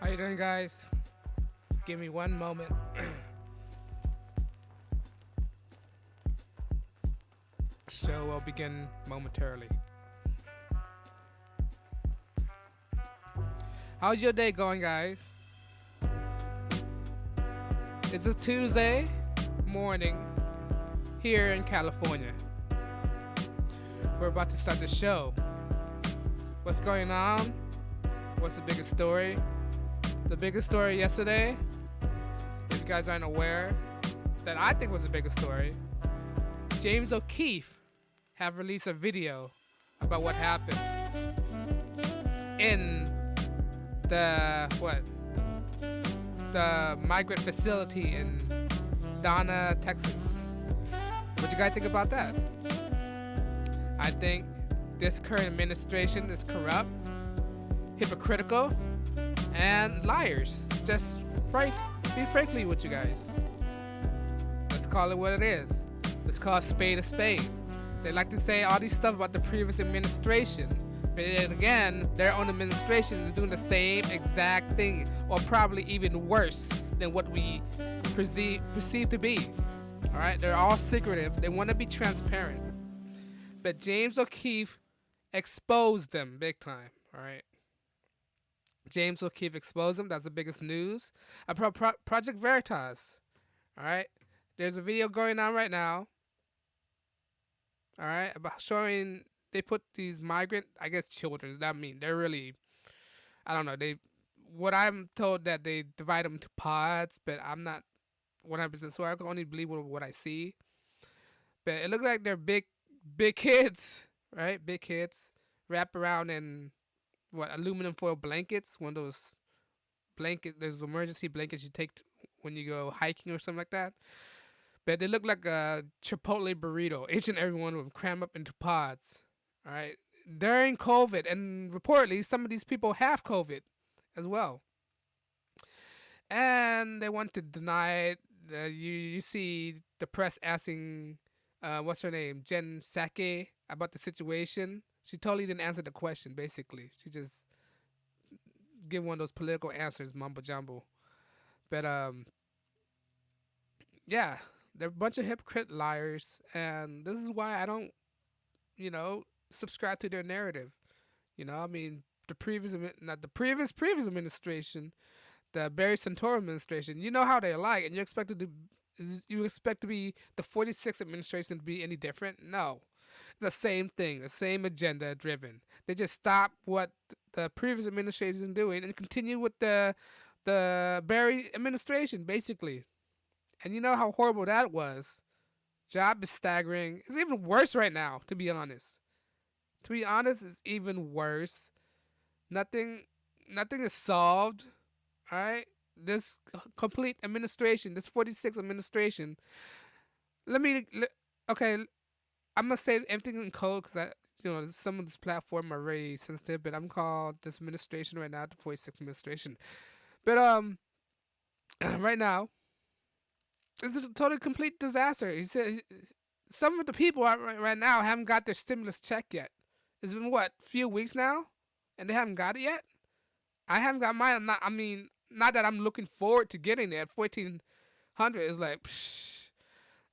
How you doing, guys? Give me one moment. Show will begin momentarily. How's your day going, guys? It's a Tuesday morning here in California. We're about to start the show. What's going on? What's the biggest story? The biggest story yesterday, if you guys aren't aware, that I think was the biggest story, James O'Keefe have released a video about what happened in the migrant facility in Donna, Texas. What you guys think about that? I think this current administration is corrupt, hypocritical, and liars. Just be frankly with you guys. Let's call it what it is. Let's call a spade a spade. They like to say all these stuff about the previous administration, but then again, their own administration is doing the same exact thing, or probably even worse than what we perceive to be. All right, they're all secretive. They want to be transparent, but James O'Keefe exposed them big time. All right. James O'Keefe exposed them. That's the biggest news. Project Veritas. All right. There's a video going on right now. All right. About showing they put these migrant, I guess, children. That mean they're really, I don't know. What I'm told that they divide them into pods, but I'm not 100% sure. I can only believe what I see. But it looks like they're big kids, right? Big kids wrapped around in aluminum foil blankets, one of those there's emergency blankets you take when you go hiking or something like that. But they look like a Chipotle burrito, each and every one of them crammed up into pods. All right, during COVID, and reportedly some of these people have COVID as well, and they want to deny it. You see the press asking, what's her name, Jen Psaki, about the situation. She totally didn't answer the question, basically. She just give one of those political answers, mumbo jumbo. But, yeah, they're a bunch of hypocrite liars, and this is why I don't, subscribe to their narrative. I mean, not the previous administration, the Barry Santoro administration, you know how they like, and you expect to be the 46th administration to be any different? No. The same thing, the same agenda driven. They just stop what the previous administration is doing and continue with the Barry administration, basically. And you know how horrible that was. Job is staggering. It's even worse right now, to be honest. To be honest, it's even worse. Nothing is solved. All right? This complete administration, this 46th administration. Okay, I'm gonna say everything in code because some of this platform are very sensitive, but I'm called this administration right now, the 46th administration. But right now, it's a totally complete disaster. He said some of the people right now haven't got their stimulus check yet. It's been few weeks now, and they haven't got it yet. I haven't got mine. Not that I'm looking forward to getting it. 1,400 is like, psh.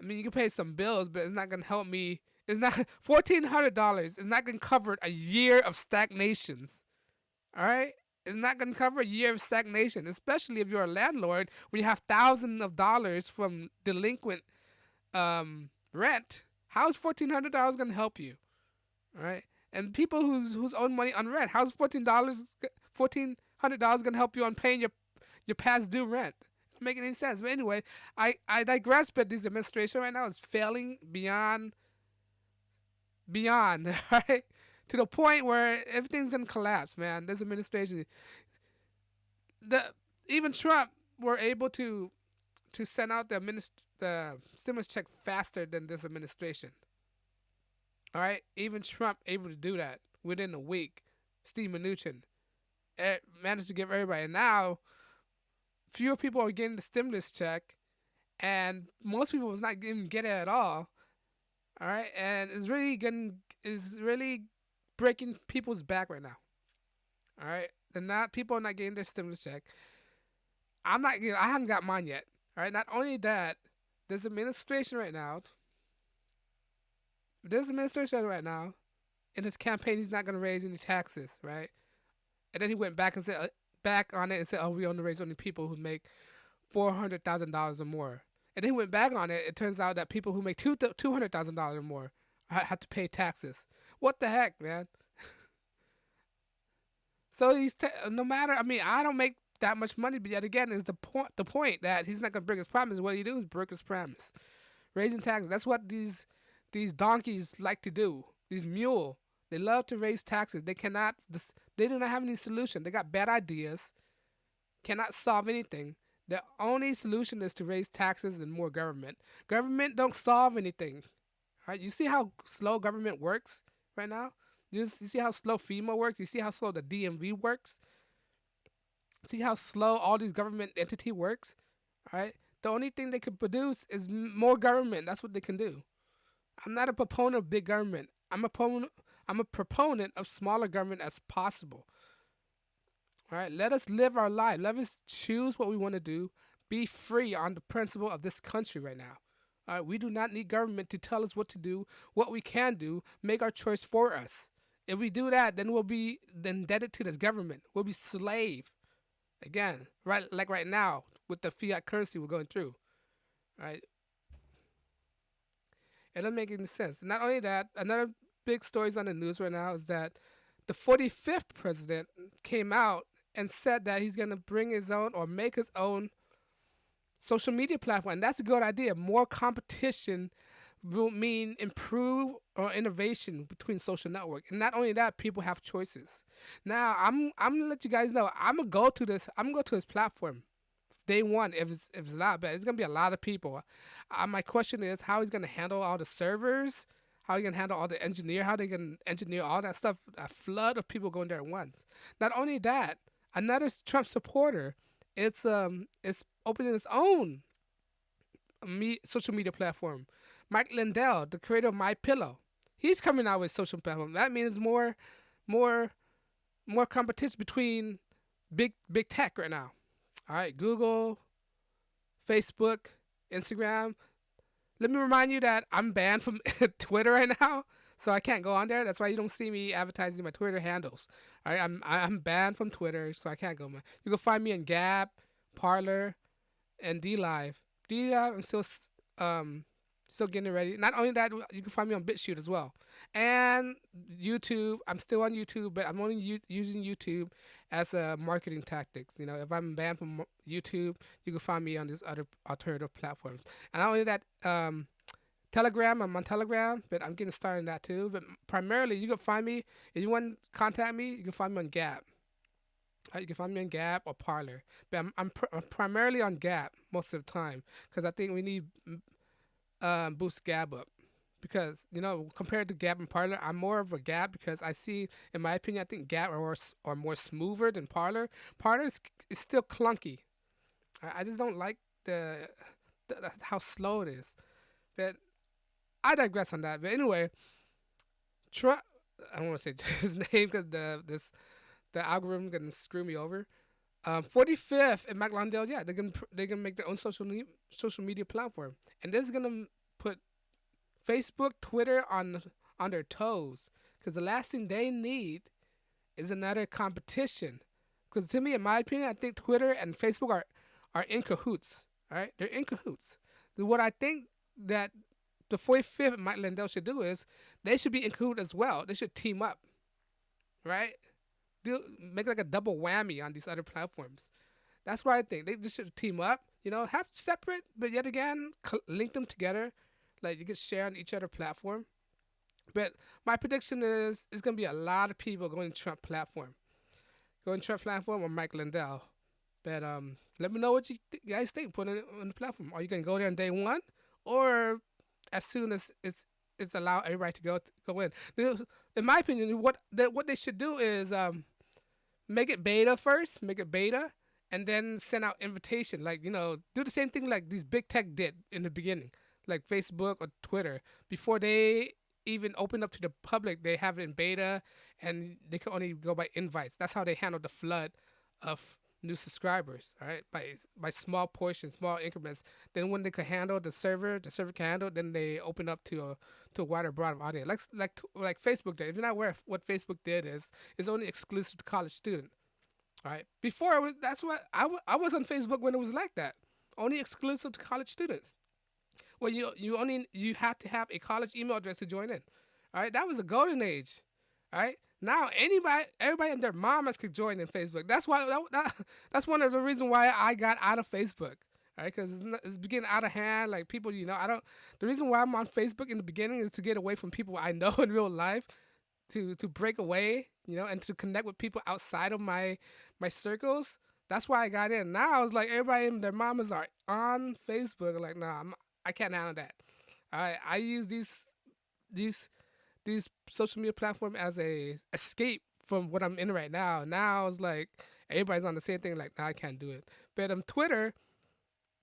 I mean, you can pay some bills, but it's not gonna help me. It's not $1,400. It's not gonna cover a year of stagnations. All right, it's not gonna cover a year of stagnation, especially if you're a landlord when you have thousands of dollars from delinquent rent. How is $1,400 gonna help you? All right, and people who's own money on rent, how's $1,400 gonna help you on paying your past due rent? Doesn't make any sense. But anyway, I digress. But this administration right now is failing beyond, right? To the point where everything's gonna collapse, man. This administration, even Trump were able to send out the stimulus check faster than this administration. All right, even Trump able to do that within a week. Steve Mnuchin managed to give everybody. And now, fewer people are getting the stimulus check, and most people was not even get it at all. All right, and it's really breaking people's back right now. All right, they're not people are not getting their stimulus check. I haven't got mine yet. All right. Not only that, there's administration right now. There's administration right now. In his campaign, he's not going to raise any taxes, right? And then he went back and said back on it and said, "Oh, we only raise only people who make $400,000 or more." And then he went back on it. It turns out that people who make $200,000 or more have to pay taxes. What the heck, man? So no matter. I mean, I don't make that much money, but yet again, is the point. The point that he's not gonna break his promise. What he do is break his promise, raising taxes. That's what these donkeys like to do. These mule, they love to raise taxes. They cannot. They do not have any solution. They got bad ideas. Cannot solve anything. The only solution is to raise taxes and more government. Government don't solve anything. All right, you see how slow government works right now. You see how slow FEMA works. You see how slow the DMV works. See how slow all these government entity works. All right, the only thing they can produce is more government. That's what they can do. I'm not a proponent of big government. I'm a proponent of smaller government as possible. All right, let us live our life. Let us choose what we want to do. Be free on the principle of this country right now. All right, we do not need government to tell us what to do, what we can do, make our choice for us. If we do that, then we'll be indebted to this government. We'll be slave. Again, right now with the fiat currency we're going through. Right? It doesn't make any sense. Not only that, another big stories on the news right now is that the 45th president came out and said that he's going to bring his own or make his own social media platform. And that's a good idea. More competition will mean improve or innovation between social network. And not only that, people have choices. Now, I'm gonna let you guys know. I'm gonna go to his platform day one. If it's not bad, it's gonna be a lot of people. My question is how he's gonna handle all the servers. How you gonna handle all the engineer? How they gonna engineer all that stuff? A flood of people going there at once. Not only that, another Trump supporter, it's opening its own social media platform. Mike Lindell, the creator of My Pillow, he's coming out with social platform. That means more competition between big tech right now. All right, Google, Facebook, Instagram. Let me remind you that I'm banned from Twitter right now, so I can't go on there. That's why you don't see me advertising my Twitter handles. All right, I'm banned from Twitter, so I can't go. You can find me on Gab, Parler, and DLive. DLive, I'm still getting it ready. Not only that, you can find me on BitChute as well. And YouTube, I'm still on YouTube, but I'm only using YouTube as a marketing tactics. You know, if I'm banned from YouTube, you can find me on these other alternative platforms. And not only that, Telegram, I'm on Telegram, but I'm getting started on that too. But primarily, you can find me, if you want to contact me, you can find me on Gap. You can find me on Gap or Parler. But I'm primarily on Gap most of the time because I think we need boost Gab up. Because, you know, compared to Gab and Parler, I'm more of a Gab because I see, in my opinion, I think Gab are more smoother than Parler. Parler is still clunky. I just don't like the how slow it is. But I digress on that. But anyway, Trump, I don't want to say his name because the algorithm gonna screw me over. 45th and Mike Lindell, yeah, they're gonna make their own social media platform, and this is gonna put Facebook, Twitter on their toes, because the last thing they need is another competition. Because to me, in my opinion, I think Twitter and Facebook are in cahoots. All right, they're in cahoots. What I think that the 45th and Mike Lindell should do is they should be in cahoots as well. They should team up, right? Make like a double whammy on these other platforms. That's what I think. They just should team up. You know, have separate, but yet again, link them together. Like you can share on each other platform. But my prediction is it's gonna be a lot of people going to Trump platform, or Mike Lindell. But let me know what you guys think. Put it on the platform. Are you gonna go there on day one, or as soon as it's allow everybody to go in? In my opinion, what they should do is make it beta first, and then send out invitation. Like, you know, do the same thing like these big tech did in the beginning, like Facebook or Twitter, before they even open up to the public. They have it in beta, and they can only go by invites. That's how they handle the flood of new subscribers. All right, by small portions, small increments. Then when they can handle the server can handle. Then they open up to a wider, broader audience. Like Facebook did. If you're not aware of what Facebook did is only exclusive to college students. All right. Before it was, that's what I was on Facebook when it was like that. Only exclusive to college students. Well, you had to have a college email address to join in. All right. That was a golden age. All right. Now everybody and their mamas could join in Facebook. That's why that's one of the reasons why I got out of Facebook. All right, because it's getting out of hand. Like people, I don't. The reason why I'm on Facebook in the beginning is to get away from people I know in real life, to break away, and to connect with people outside of my circles. That's why I got in. Now it's like everybody and their mamas are on Facebook. Like, nah, I can't handle that. All right, I use these these social media platform as a escape from what I'm in right now. Now it's like everybody's on the same thing. Like, nah, I can't do it. But Twitter,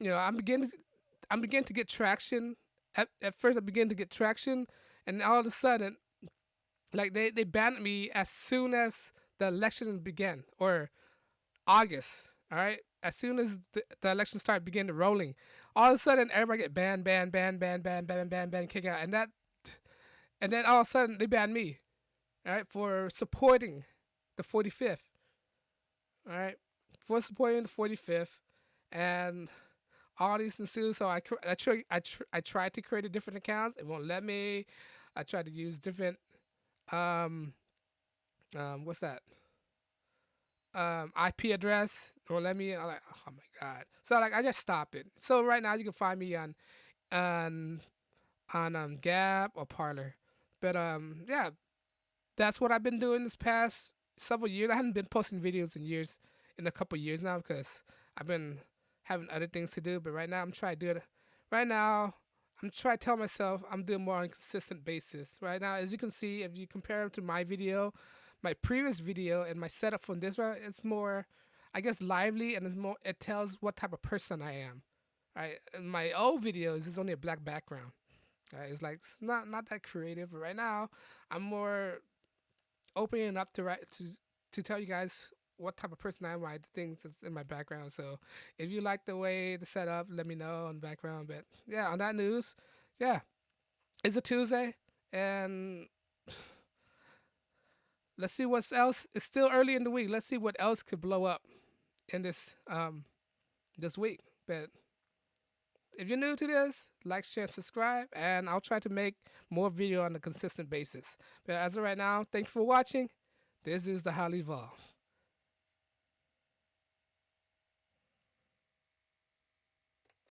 I'm beginning to get traction. At first, I began to get traction, and all of a sudden, like they banned me as soon as the election began, or August. All right, as soon as the election started beginning to rolling, all of a sudden everybody get banned, kick out, and then all of a sudden they banned me, all right, for supporting the 45th, all right, for supporting the 45th, and all these ensued. So I tried to create a different accounts. It won't let me. I tried to use different um what's that IP address. It won't let me. I'm like, oh my god. So like I just stop it. So right now you can find me on Gab or Parlor. But yeah, that's what I've been doing this past several years. I haven't been posting videos in a couple years now because I've been having other things to do. But right now I'm trying to do it. Right now I'm trying to tell myself I'm doing more on a consistent basis. Right now, as you can see, if you compare it to my video, my previous video, and my setup from this one, it's more, I guess, lively, and it tells what type of person I am. Right? In my old videos, it's only a black background. Right? It's like not that creative. But right now, I'm more opening up to tell you guys what type of person I am, the things that's in my background. So if you like the way the setup, let me know on the background. But yeah, on that news, yeah, it's a Tuesday, and let's see what else. It's still early in the week. Let's see what else could blow up in this week. But if you're new to this, like, share, subscribe, and I'll try to make more video on a consistent basis. But as of right now, thanks for watching. This is the Highly Evolved.